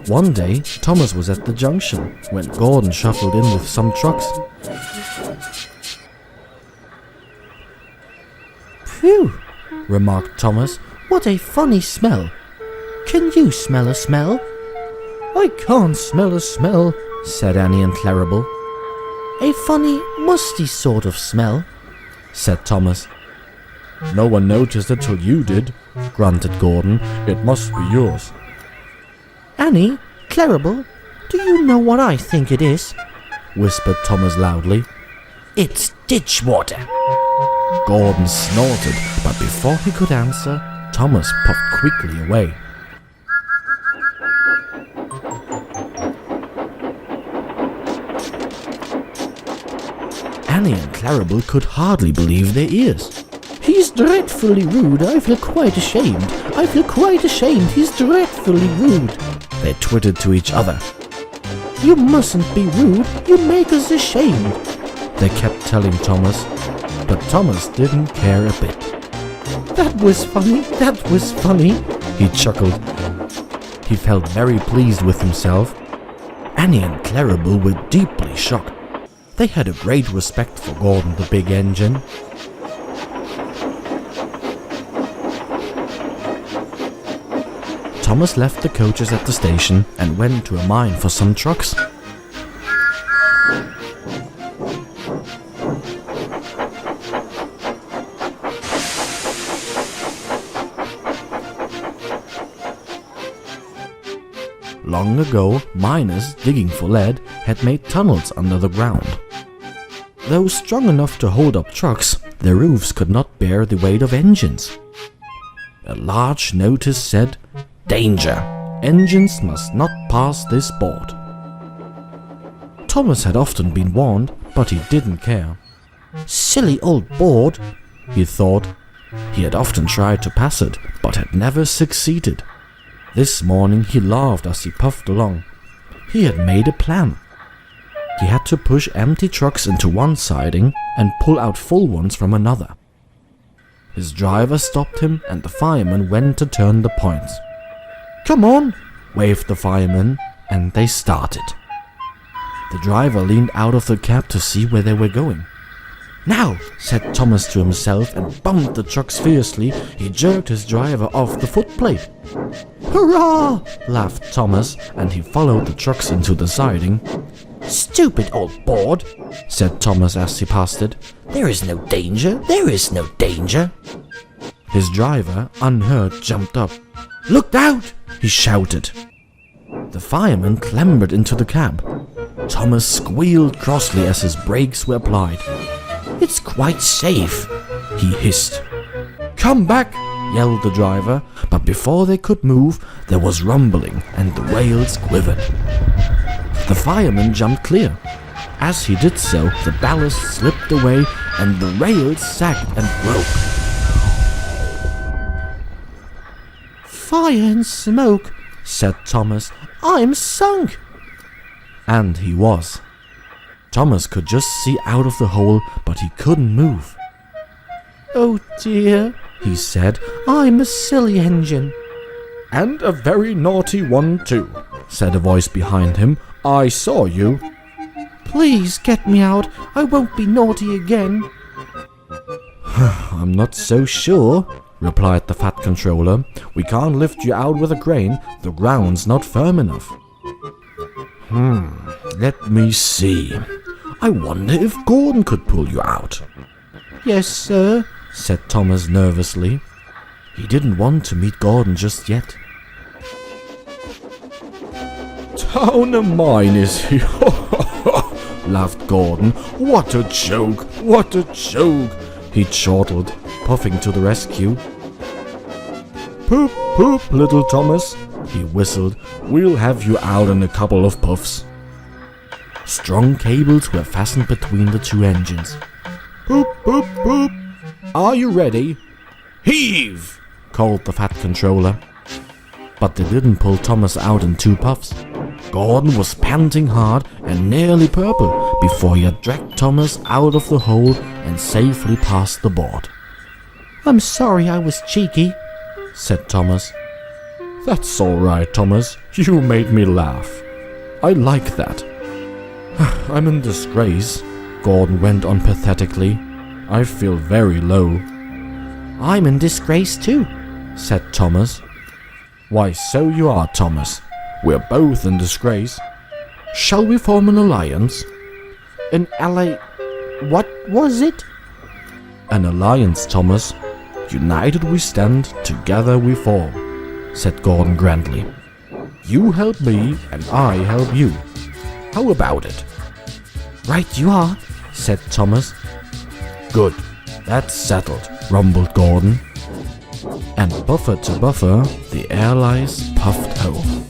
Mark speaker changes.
Speaker 1: One day, Thomas was at the junction when Gordon shuffled in with some trucks.
Speaker 2: "Phew," remarked Thomas, "what a funny smell. Can you smell a smell?"
Speaker 1: "I can't smell a smell," said Annie and Clarabel.
Speaker 2: "A funny, musty sort of smell,"
Speaker 1: said Thomas. "No one noticed it till you did," grunted Gordon. "It must be yours."
Speaker 2: "Annie, Clarabel, do you know what I think it is?" whispered Thomas loudly. "It's ditch water."
Speaker 1: Gordon snorted, but before he could answer, Thomas puffed quickly away. Annie and Clarabel could hardly believe their ears.
Speaker 2: "He's dreadfully rude. I feel quite ashamed. He's dreadfully rude,"
Speaker 1: they twittered to each other.
Speaker 2: "You mustn't be rude. You make us ashamed,"
Speaker 1: they kept telling Thomas, but Thomas didn't care a bit.
Speaker 2: That was funny,
Speaker 1: he chuckled. He felt very pleased with himself. Annie and Clarabel were deeply shocked. They had a great respect for Gordon the big engine. Thomas left the coaches at the station and went to a mine for some trucks. Long ago, miners digging for lead had made tunnels under the ground. Though strong enough to hold up trucks, their roofs could not bear the weight of engines. A large notice said, "Danger! Engines must not pass this board." Thomas had often been warned, but he didn't care.
Speaker 2: "Silly old board,"
Speaker 1: he thought. He had often tried to pass it, but had never succeeded. This morning he laughed as he puffed along. He had made a plan. He had to push empty trucks into one siding and pull out full ones from another. His driver stopped him and the fireman went to turn the points. "Come on," waved the fireman, and they started. The driver leaned out of the cab to see where they were going. "Now," said Thomas to himself and bumped the trucks fiercely. He jerked his driver off the footplate.
Speaker 2: "Hurrah!"
Speaker 1: laughed Thomas, and he followed the trucks into the siding.
Speaker 2: "Stupid old board,"
Speaker 1: said Thomas as he passed it.
Speaker 2: There is no danger.
Speaker 1: His driver, unheard, jumped up. "Look out!" he shouted. The fireman clambered into the cab. Thomas squealed crossly as his brakes were applied.
Speaker 2: "It's quite safe,"
Speaker 1: he hissed. "Come back!" yelled the driver, but before they could move, there was rumbling and the rails quivered. The fireman jumped clear. As he did so, the ballast slipped away and the rails sagged and broke.
Speaker 2: "Fire and smoke,"
Speaker 1: said Thomas.
Speaker 2: "I'm sunk."
Speaker 1: And he was. Thomas could just see out of the hole, but he couldn't move.
Speaker 2: "Oh dear," he said, "I'm a silly engine."
Speaker 1: "And a very naughty one too," said a voice behind him. "I saw you."
Speaker 2: "Please get me out. I won't be naughty again."
Speaker 1: "I'm not so sure," replied the Fat Controller. "We can't lift you out with a crane. The ground's not firm enough." Let me see. I wonder if Gordon could pull you out."
Speaker 2: "Yes, sir,"
Speaker 1: said Thomas nervously. He didn't want to meet Gordon just yet. "Town of mine is here," laughed Gordon. What a joke! He chortled, puffing to the rescue. "Poop, poop, little Thomas," he whistled. "We'll have you out in a couple of puffs." Strong cables were fastened between the two engines. "Poop, poop, poop. Are you ready?" "Heave!" called the Fat Controller. But they didn't pull Thomas out in 2 puffs. Gordon was panting hard and nearly purple before he had dragged Thomas out of the hole and safely past the board.
Speaker 2: I'm sorry I was cheeky,
Speaker 1: said Thomas. That's all right, Thomas. You made me laugh. I like that. I'm in disgrace, Gordon went on pathetically. I feel very low.
Speaker 2: I'm in disgrace too,
Speaker 1: said Thomas. Why, so you are, Thomas. We're both in disgrace. Shall we form an alliance?
Speaker 2: An ally... What was it?
Speaker 1: An alliance, Thomas. United we stand, together we fall, said Gordon grandly. You help me, and I help you. How about it?
Speaker 2: Right you are, said Thomas.
Speaker 1: Good. That's settled, rumbled Gordon. And buffer to buffer, the air lice puffed home.